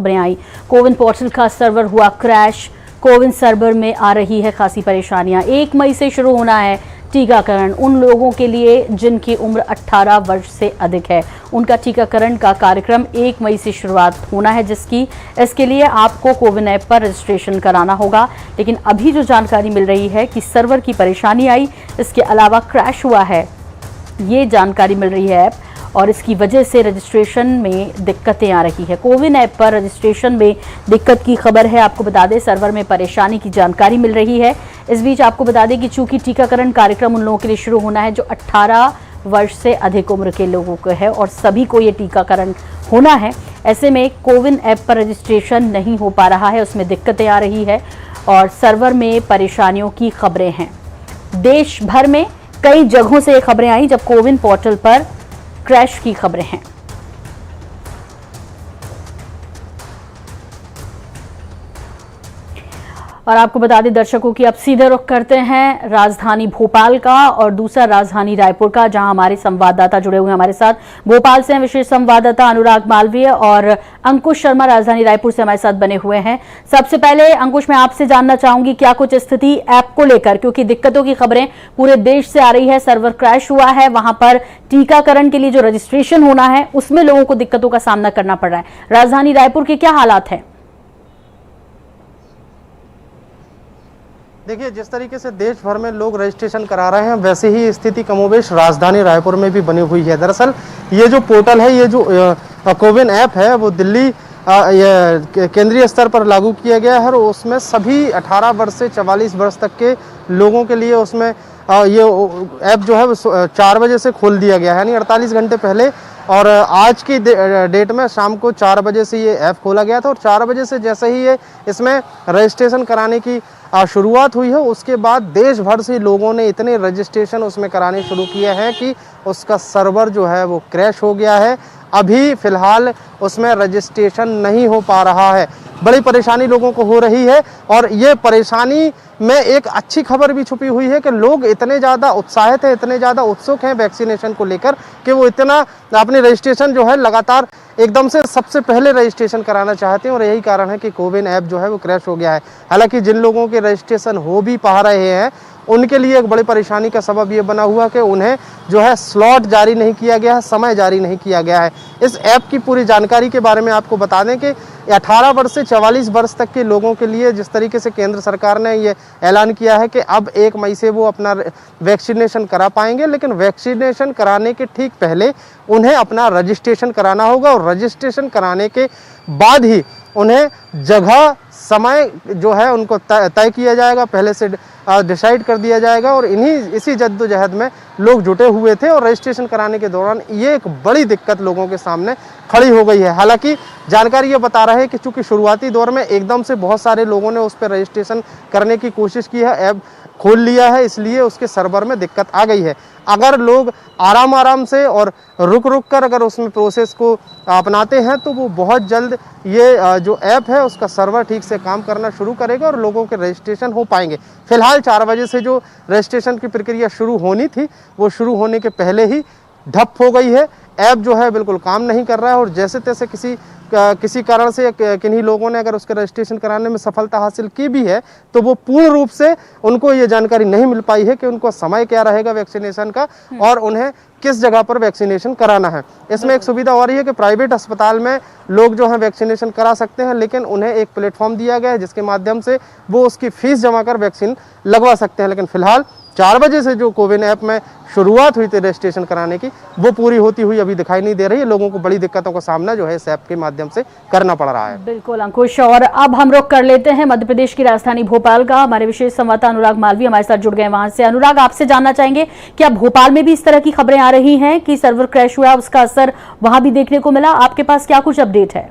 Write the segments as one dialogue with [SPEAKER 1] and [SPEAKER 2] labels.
[SPEAKER 1] खबरें आई। कोविन पोर्टल का सर्वर हुआ क्रैश। कोविन सर्वर में आ रही है खासी परेशानियां। 1 मई से शुरू होना है टीकाकरण। उन लोगों के लिए जिनकी उम्र 18 वर्ष से अधिक है, उनका टीकाकरण का कार्यक्रम 1 मई से शुरुआत होना है, इसके लिए आपको कोविन ऐप पर रजिस्ट्रेशन कराना होगा। लेकिन अभी जो जानकारी मिल रही है कि सर्वर की परेशानी आई, इसके अलावा क्रैश हुआ है, ये जानकारी मिल रही है ऐप, और इसकी वजह से रजिस्ट्रेशन में दिक्कतें आ रही है। कोविन ऐप पर रजिस्ट्रेशन में दिक्कत की खबर है। आपको बता दें, सर्वर में परेशानी की जानकारी मिल रही है। इस बीच आपको बता दें कि चूंकि टीकाकरण कार्यक्रम उन लोगों के लिए शुरू होना है जो 18 वर्ष से अधिक उम्र के लोगों को है, और सभी को ये टीकाकरण होना है। ऐसे में कोविन ऐप पर रजिस्ट्रेशन नहीं हो पा रहा है, उसमें दिक्कतें आ रही है और सर्वर में परेशानियों की खबरें हैं। देश भर में कई जगहों से ये खबरें आई जब कोविन पोर्टल पर क्रैश की खबरें हैं। और आपको बता दें दर्शकों की अब सीधे रुख करते हैं राजधानी भोपाल का और दूसरा राजधानी रायपुर का, जहां हमारे संवाददाता जुड़े हुए हैं हमारे साथ। भोपाल से विशेष संवाददाता अनुराग मालवीय और अंकुश शर्मा राजधानी रायपुर से हमारे साथ बने हुए हैं। सबसे पहले अंकुश, मैं आपसे जानना चाहूंगी क्या कुछ स्थिति ऐप को लेकर, क्योंकि दिक्कतों की खबरें पूरे देश से आ रही है। सर्वर क्रैश हुआ है, वहां पर टीकाकरण के लिए जो रजिस्ट्रेशन होना है उसमें लोगों को दिक्कतों का सामना करना पड़ रहा है। राजधानी रायपुर के क्या हालात है?
[SPEAKER 2] देखिए, जिस तरीके से देश भर में लोग रजिस्ट्रेशन करा रहे हैं, वैसे ही स्थिति कमोबेश राजधानी रायपुर में भी बनी हुई है। दरअसल ये जो पोर्टल है, ये जो कोविन ऐप है, वो दिल्ली केंद्रीय स्तर पर लागू किया गया है और उसमें सभी 18 वर्ष से 44 वर्ष तक के लोगों के लिए उसमें ये ऐप जो है वो 4 बजे से खोल दिया गया है, यानी 48 घंटे पहले। और आज की डेट में शाम को 4 बजे से ये ऐप खोला गया था और 4 बजे से जैसे ही ये इसमें रजिस्ट्रेशन कराने की शुरुआत हुई है, उसके बाद देश भर से लोगों ने इतने रजिस्ट्रेशन उसमें कराने शुरू किए हैं कि उसका सर्वर जो है वो क्रैश हो गया है। अभी फिलहाल उसमें रजिस्ट्रेशन नहीं हो पा रहा है। बड़ी परेशानी लोगों को हो रही है और ये परेशानी में एक अच्छी खबर भी छुपी हुई है कि लोग इतने ज़्यादा उत्साहित हैं, इतने ज़्यादा उत्सुक हैं वैक्सीनेशन को लेकर कि वो इतना अपनी रजिस्ट्रेशन जो है लगातार एकदम से सबसे पहले रजिस्ट्रेशन कराना चाहते हैं और यही कारण है कि कोविन ऐप जो है वो क्रैश हो गया है। हालांकि जिन लोगों के रजिस्ट्रेशन हो भी पा रहे हैं, उनके लिए एक बड़ी परेशानी का सबब ये बना हुआ कि उन्हें जो है स्लॉट जारी नहीं किया गया है, समय जारी नहीं किया गया है। इस ऐप की पूरी जानकारी के बारे में आपको बता दें कि 18 वर्ष से 44 वर्ष तक के लोगों के लिए जिस तरीके से केंद्र सरकार ने ये ऐलान किया है कि अब 1 मई से वो अपना वैक्सीनेशन करा पाएंगे, लेकिन वैक्सीनेशन कराने के ठीक पहले उन्हें अपना रजिस्ट्रेशन कराना होगा और रजिस्ट्रेशन कराने के बाद ही उन्हें जगह समय जो है उनको तय किया जाएगा, पहले से डिसाइड कर दिया जाएगा। और इसी जद्दोजहद में लोग जुटे हुए थे और रजिस्ट्रेशन कराने के दौरान ये एक बड़ी दिक्कत लोगों के सामने खड़ी हो गई है। हालांकि जानकारी ये बता रहा है कि चूंकि शुरुआती दौर में एकदम से बहुत सारे लोगों ने उस पर रजिस्ट्रेशन करने की कोशिश की है, ऐप खोल लिया है, इसलिए उसके सर्वर में दिक्कत आ गई है। अगर लोग आराम से और रुक कर अगर उसमें प्रोसेस को अपनाते हैं तो वो बहुत जल्द ये जो ऐप है उसका सर्वर ठीक से काम करना शुरू करेगा और लोगों के रजिस्ट्रेशन हो पाएंगे। फिलहाल 4 बजे से जो रजिस्ट्रेशन की प्रक्रिया शुरू होनी थी वो शुरू होने के पहले ही ठप हो गई है। ऐप जो है बिल्कुल काम नहीं कर रहा है और जैसे तैसे किसी कारण से किन्हीं लोगों ने अगर उसके रजिस्ट्रेशन कराने में सफलता हासिल की भी है तो वो पूर्ण रूप से उनको ये जानकारी नहीं मिल पाई है कि उनको समय क्या रहेगा वैक्सीनेशन का और उन्हें किस जगह पर वैक्सीनेशन कराना है। इसमें एक सुविधा और रही है कि प्राइवेट अस्पताल में लोग जो है वैक्सीनेशन करा सकते हैं, लेकिन उन्हें एक प्लेटफॉर्म दिया गया है जिसके माध्यम से वो उसकी फीस जमा कर वैक्सीन लगवा सकते हैं। लेकिन फिलहाल 4 बजे से जो कोविन ऐप में शुरुआत हुई थी रजिस्ट्रेशन कराने की, वो पूरी होती हुई अभी दिखाई नहीं दे रही है। लोगों को बड़ी दिक्कतों का सामना जो है इस ऐप के माध्यम से करना पड़ रहा है।
[SPEAKER 1] बिल्कुल अंकुश, और अब हम रुख कर लेते हैं मध्य प्रदेश की राजधानी भोपाल का। हमारे विशेष संवाददाता अनुराग मालवीय हमारे साथ जुड़ गए वहां से। अनुराग, आपसे जानना चाहेंगे क्या भोपाल में भी इस तरह की खबरें आ रही हैं कि सर्वर क्रैश हुआ, उसका असर वहां भी देखने को मिला? आपके पास क्या कुछ अपडेट है?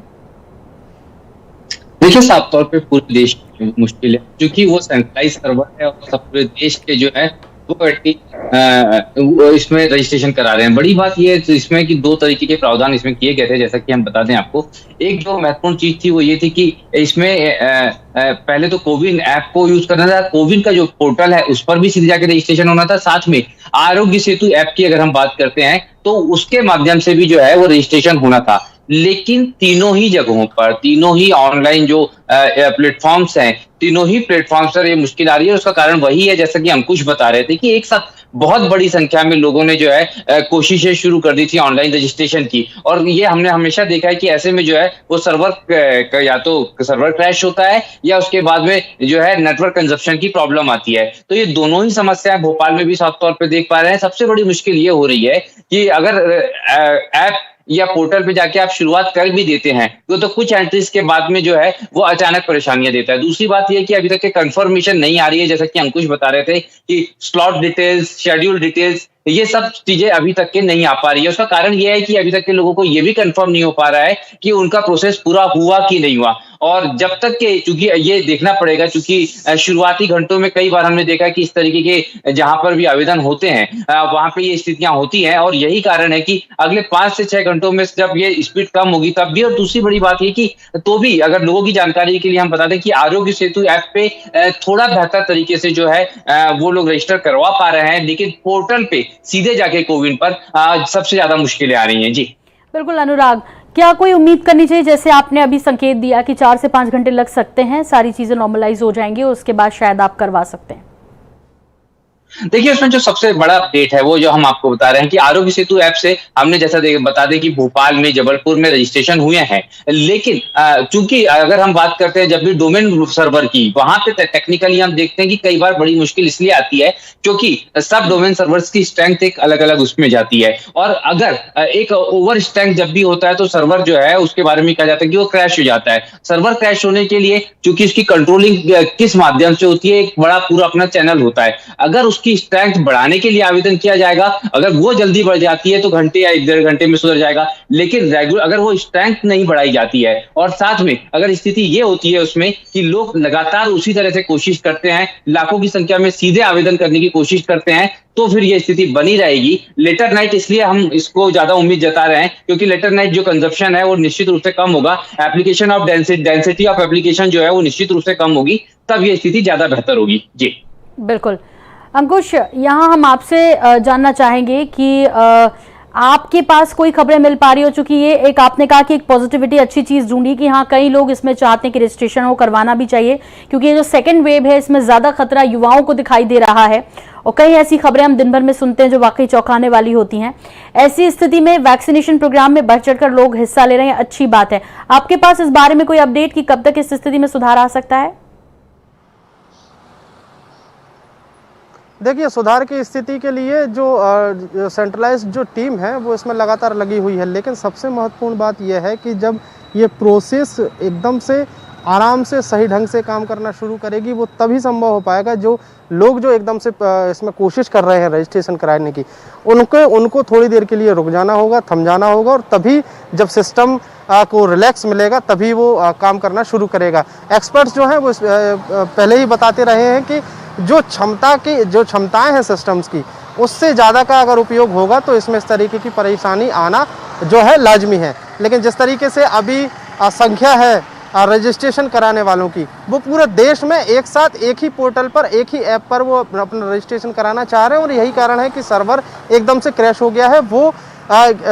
[SPEAKER 3] देखिए, साफ तौर पे पूरे देश में मुश्किल है क्योंकि वो सेंट्रलाइज सर्वर है और सब पूरे देश के जो है वो इसमें रजिस्ट्रेशन करा रहे हैं। बड़ी बात ये है इसमें कि 2 तरीके के प्रावधान इसमें किए गए थे, जैसा कि हम बता दें आपको। एक जो महत्वपूर्ण चीज थी वो ये थी कि इसमें पहले तो कोविन ऐप को यूज करना था, कोविन का जो पोर्टल है उस पर भी सीधे जाकर रजिस्ट्रेशन होना था। साथ में आरोग्य सेतु ऐप की अगर हम बात करते हैं तो उसके माध्यम से भी जो है वो रजिस्ट्रेशन होना था। लेकिन तीनों ही जगहों पर, तीनों ही ऑनलाइन जो प्लेटफॉर्म्स हैं, तीनों ही प्लेटफॉर्म्स पर ये मुश्किल आ रही है। उसका कारण वही है, जैसा कि अंकुश बता रहे थे, कि एक साथ बहुत बड़ी संख्या में लोगों ने जो है कोशिशें शुरू कर दी थी ऑनलाइन रजिस्ट्रेशन की, और ये हमने हमेशा देखा है कि ऐसे में जो है वो सर्वर या तो सर्वर क्रैश होता है, या उसके बाद में जो है नेटवर्क कंजप्शन की प्रॉब्लम आती है। तो ये दोनों ही समस्याएं भोपाल में भी साफ तौर पे देख पा रहे हैं। सबसे बड़ी मुश्किल ये हो रही है कि अगर ऐप या पोर्टल पे जाके आप शुरुआत कर भी देते हैं तो कुछ एंट्रीज के बाद में जो है वो अचानक परेशानियां देता है। दूसरी बात ये कि अभी तक के कंफर्मेशन नहीं आ रही है, जैसा कि अंकुश बता रहे थे कि स्लॉट डिटेल्स, शेड्यूल डिटेल्स, ये सब चीजें अभी तक के नहीं आ पा रही है। उसका कारण ये है कि अभी तक के लोगों को ये भी कंफर्म नहीं हो पा रहा है कि उनका प्रोसेस पूरा हुआ कि नहीं हुआ। और जब तक के, चूंकि ये देखना पड़ेगा, चूंकि शुरुआती घंटों में कई बार हमने देखा कि इस तरीके के जहां पर भी आवेदन होते हैं वहां पे ये स्थितियां होती हैं, और यही कारण है कि अगले 5 से 6 घंटों में जब ये स्पीड कम होगी तब भी। और दूसरी बड़ी बात ये कि तो भी अगर लोगों की जानकारी के लिए हम बता दें कि आरोग्य सेतु ऐप पे थोड़ा बेहतर तरीके से जो है वो लोग रजिस्टर करवा पा रहे हैं, लेकिन पोर्टल पे सीधे जाके कोविन पर सबसे ज्यादा मुश्किलें आ रही हैं। जी
[SPEAKER 1] बिल्कुल अनुराग, क्या कोई उम्मीद करनी चाहिए, जैसे आपने अभी संकेत दिया कि 4 से 5 घंटे लग सकते हैं, सारी चीजें नॉर्मलाइज हो जाएंगी, उसके बाद शायद आप करवा सकते हैं?
[SPEAKER 3] देखिए, उसमें जो सबसे बड़ा अपडेट है वो जो हम आपको बता रहे हैं कि आरोग्य सेतु ऐप से हमने जैसा बता दें कि भोपाल में, जबलपुर में रजिस्ट्रेशन हुए हैं, लेकिन चूंकि अगर हम बात करते हैं जब भी डोमेन सर्वर की, वहां पे टेक्निकली हम देखते हैं कि कई बार बड़ी मुश्किल इसलिए आती है क्योंकि सब डोमेन सर्वर्स की स्ट्रेंथ एक अलग अलग उसमें जाती है, और अगर एक ओवर स्ट्रेंथ जब भी होता है तो सर्वर जो है उसके बारे में कहा जाता है कि वो क्रैश हो जाता है। सर्वर क्रैश होने के लिए चूंकि उसकी कंट्रोलिंग किस माध्यम से होती है, एक बड़ा पूरा अपना चैनल होता है। अगर की स्ट्रेंथ बढ़ाने के लिए आवेदन किया जाएगा, अगर वो जल्दी बढ़ जाती है तो घंटे या 1-1.5 घंटे में सुधर जाएगा, लेकिन रेगुलर अगर वो स्ट्रेंथ नहीं बढ़ाई जाती है और साथ में अगर स्थिति ये होती है उसमें कि लोग लगातार उसी तरह से कोशिश करते हैं, लाखों की संख्या में सीधे आवेदन करने की कोशिश करते हैं, तो फिर ये स्थिति बनी रहेगी। लेटर नाइट इसलिए हम इसको ज्यादा उम्मीद जता रहे हैं क्योंकि लेटर नाइट जो कंजप्शन है वो निश्चित रूप से कम होगा, application of density of application जो है वो निश्चित रूप से कम होगी, तब ये स्थिति ज्यादा बेहतर होगी। जी
[SPEAKER 1] बिल्कुल अंकुश, यहाँ हम आपसे जानना चाहेंगे कि आपके पास कोई खबरें मिल पा रही हो, चूंकि ये एक आपने कहा कि एक पॉजिटिविटी अच्छी चीज ढूंढी कि हाँ कई लोग इसमें चाहते हैं कि रजिस्ट्रेशन हो, करवाना भी चाहिए, क्योंकि ये जो सेकंड वेव है इसमें ज्यादा खतरा युवाओं को दिखाई दे रहा है, और कई ऐसी खबरें हम दिन भर में सुनते हैं जो वाकई चौंकाने वाली होती हैं। ऐसी स्थिति में वैक्सीनेशन प्रोग्राम में बढ़ चढ़कर लोग हिस्सा ले रहे हैं, अच्छी बात है। आपके पास इस बारे में कोई अपडेट कि कब तक इस स्थिति में सुधार आ सकता है?
[SPEAKER 2] देखिए, सुधार की स्थिति के लिए जो सेंट्रलाइज्ड जो टीम है वो इसमें लगातार लगी हुई है, लेकिन सबसे महत्वपूर्ण बात यह है कि जब ये प्रोसेस एकदम से आराम से सही ढंग से काम करना शुरू करेगी वो तभी संभव हो पाएगा। जो लोग जो एकदम से इसमें कोशिश कर रहे हैं रजिस्ट्रेशन कराने की, उनको थोड़ी देर के लिए रुक जाना होगा, थम जाना होगा, और तभी जब सिस्टम को रिलैक्स मिलेगा तभी वो काम करना शुरू करेगा। एक्सपर्ट्स जो हैं वो पहले ही बताते रहे हैं कि जो क्षमताएं हैं सिस्टम्स की, उससे ज़्यादा का अगर उपयोग होगा तो इसमें इस तरीके की परेशानी आना जो है लाजमी है। लेकिन जिस तरीके से अभी संख्या है रजिस्ट्रेशन कराने वालों की, वो पूरे देश में एक साथ एक ही पोर्टल पर, एक ही ऐप पर वो अपना रजिस्ट्रेशन कराना चाह रहे हैं, और यही कारण है कि सर्वर एकदम से क्रैश हो गया है। वो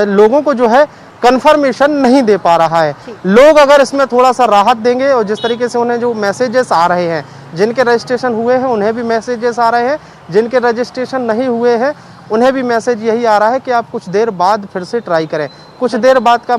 [SPEAKER 2] लोगों को जो है कंफर्मेशन नहीं दे पा रहा है। लोग अगर इसमें थोड़ा सा राहत देंगे, और जिस तरीके से उन्हें जो मैसेजेस आ रहे हैं, जिनके रजिस्ट्रेशन हुए हैं उन्हें भी मैसेजेस आ रहे हैं, जिनके रजिस्ट्रेशन नहीं हुए हैं उन्हें भी मैसेज यही आ रहा है कि आप कुछ देर बाद फिर से ट्राई करें। कुछ देर बाद का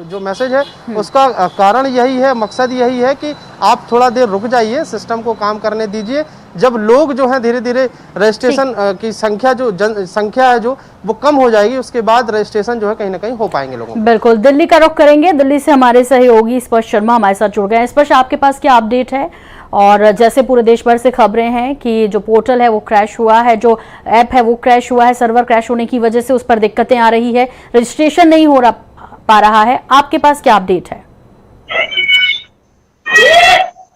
[SPEAKER 2] जो मैसेज है उसका कारण यही है, मकसद यही है कि आप थोड़ा देर रुक जाइए, सिस्टम को काम करने दीजिए। जब लोग जो है धीरे धीरे रजिस्ट्रेशन की संख्या है जो वो कम हो जाएगी, उसके बाद रजिस्ट्रेशन जो है कहीं ना कहीं हो पाएंगे लोगों।
[SPEAKER 1] बिल्कुल, दिल्ली का रुख करेंगे। दिल्ली से हमारे सहयोगी स्पर्श शर्मा हमारे साथ जुड़ गए हैं। स्पर्श, आपके पास क्या अपडेट है? और जैसे पूरे देश भर से खबरें हैं कि जो पोर्टल है वो क्रैश हुआ है, जो ऐप है वो क्रैश हुआ है, सर्वर क्रैश होने की वजह से उस पर दिक्कतें आ रही है, रजिस्ट्रेशन नहीं हो पा रहा है, आपके पास क्या अपडेट है?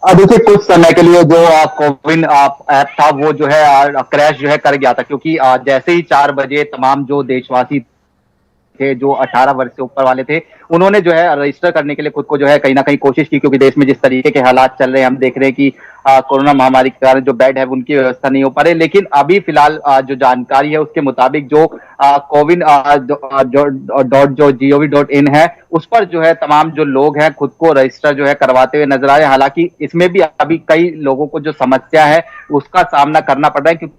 [SPEAKER 4] देखिए, कुछ समय के लिए जो कोविन ऐप था वो जो है क्रैश जो है कर गया था, क्योंकि जैसे ही 4 बजे तमाम जो देशवासी थे, जो 18 वर्ष से ऊपर वाले थे, उन्होंने जो है रजिस्टर करने के लिए खुद को जो है कहीं ना कहीं कोशिश की, क्योंकि देश में जिस तरीके के हालात चल रहे हैं, हम देख रहे हैं कि कोरोना महामारी के कारण जो बेड है उनकी व्यवस्था नहीं हो पा रही। लेकिन अभी फिलहाल जो जानकारी है उसके मुताबिक जो coviN.gov.in है, उस पर जो है तमाम जो लोग हैं खुद को रजिस्टर जो है करवाते हुए नजर आ रहे हैं। हालांकि इसमें भी अभी कई लोगों को जो समस्या है उसका सामना करना पड़ रहा है, क्योंकि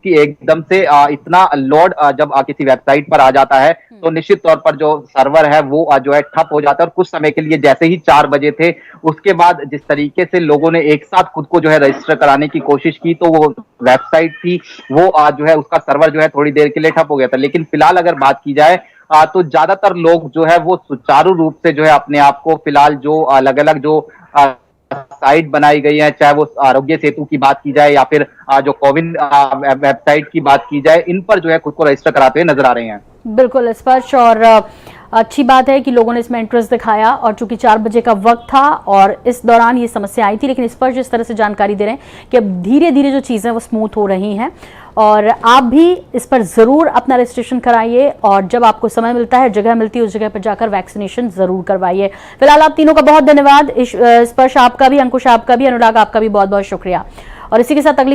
[SPEAKER 4] एकदम से इतना लोड जब किसी वेबसाइट पर आ जाता है तो निश्चित तौर पर जो सर्वर है वो जो है ठप हो जाता है। और कुछ समय के लिए जैसे ही 4 बजे थे, उसके बाद जिस तरीके से लोगों ने एक साथ खुद को जो है रजिस्टर कराने की कोशिश की, तो वो वेबसाइट थी वो जो है उसका सर्वर जो है थोड़ी देर के लिए ठप हो गया था। लेकिन फिलहाल अगर बात की जाए तो ज्यादातर लोग जो है वो सुचारू रूप से जो है अपने आप को फिलहाल जो अलग अलग जो साइट बनाई गई है, चाहे वो आरोग्य सेतु की बात की जाए या फिर जो कोविन वेबसाइट की बात की जाए, इन पर जो है खुद को रजिस्टर कराते हुए नजर आ रहे हैं।
[SPEAKER 1] बिल्कुल स्पर्श, और अच्छी बात है कि लोगों ने इसमें इंटरेस्ट दिखाया, और चूंकि 4 बजे का वक्त था और इस दौरान ये समस्या आई थी, लेकिन स्पर्श जिस तरह से जानकारी दे रहे हैं कि अब धीरे धीरे जो चीज़ें वो स्मूथ हो रही हैं, और आप भी इस पर ज़रूर अपना रजिस्ट्रेशन कराइए, और जब आपको समय मिलता है, जगह मिलती है, उस जगह पर जाकर वैक्सीनेशन ज़रूर करवाइए। फिलहाल आप तीनों का बहुत धन्यवाद। स्पर्श आपका भी, अंकुश आपका भी, अनुराग आपका भी बहुत बहुत शुक्रिया। और इसी के साथ अगली